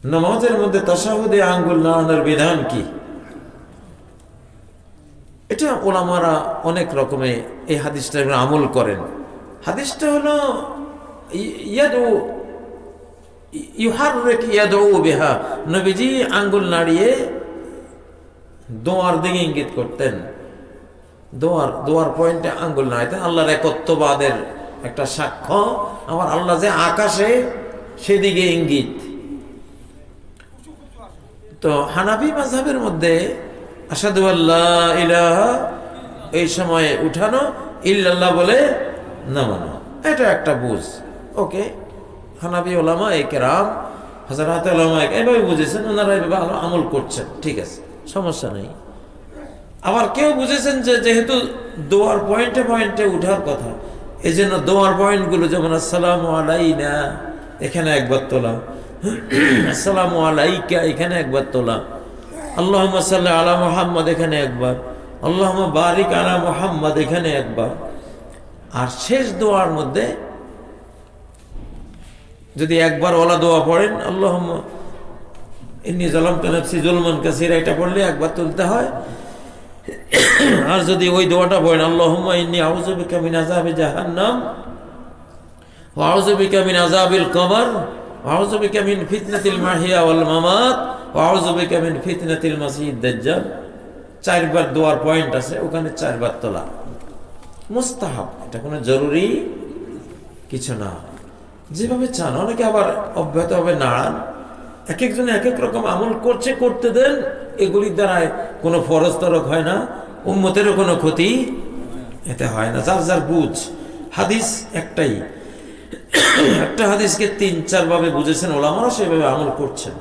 নামাজের মধ্যে তাশাহুদে আঙ্গুল নাড়ানোর বিধান কি? এটা ওলামারা অনেক রকমে এই হাদিসটা আমল করেন। হাদিসটা হলো ইয়াদু ইউহাররিক ইয়াদু বিহা, নবীজি আঙ্গুল নাড়িয়ে দোয়ার দিকে ইঙ্গিত করতেন। দোয়ার পয়েন্টে আঙ্গুল নাড়াইতেন। আল্লাহর একত্ববাদের একটা সাক্ষ্য, আমার আল্লাহ যে আকাশে সেদিকে ইঙ্গিত। তো হানাফি মাযহাবের মধ্যে আশহাদু আল্লাহ ইলাহা এই সময়ে উঠানো, ইল্লাল্লাহ বলে নামানো, এটা একটা বুঝ। ওকে, হানাফি ওলামা কেরাম হযরত ওলামা এভাবে বুঝেছেন, ওনারা এভাবে আমল করছেন, ঠিক আছে, সমস্যা নেই। আবার কেউ বুঝেছেন যে যেহেতু দোয়ার পয়েন্টে পয়েন্টে উঠার কথা, এই জন্য দোয়ার পয়েন্টগুলো যেমন আসসালামু আলাইনা এখানে একবার তোলা, আসসালামু আলাইকা এখানে একবার তোলা, আল্লাহুম্মা সাল্লি আলা মুহাম্মাদ এখানে একবার, আল্লাহুম্মা বারিক আলা মুহাম্মাদ এখানে একবার। আর শেষ দোয়ার মধ্যে যদি একবার ওলা দোয়া পড়েন, আল্লাহুম্মা ইন্নী যালামতু নাফসি যুলমান কাসীরা, এটা পড়লে একবার তুলতে হয়। আর যদি ওই দোয়াটা পড়েন, আল্লাহুম্মা ইন্নী আউযু বিকা মিন আযাবি জাহান্নাম ওয়া আউযু বিকা মিন আযাবিল কবর ওয়া আউযু বিকা মিন ফিতনাতিল মাহিয়া ওয়াল মামাত ওয়া আউযু বিকা মিন ফিতনাতিল মাসিহিদ দাজ্জাল, চারবার দোয়ার পয়েন্ট আছে, ওখানে চারবার তোলা মুস্তাহাব, এটা কোনো জরুরি কিছু না, যেভাবে চান। অনেকে আবার অব্যাহতভাবে নাড়ান, এক একজনে এক এক রকম আমল করছে, করতে দেন, এগুলির দ্বারায় কোনো ফরজ তরক হয় না, উম্মতেরও কোনো ক্ষতি এতে হয় না, যার যার বুঝ। হাদিস একটাই, একটা হাদিসকে ৩-৪ ভাবে বুঝেছেন ওলামারা, সেভাবে আমল করছেন।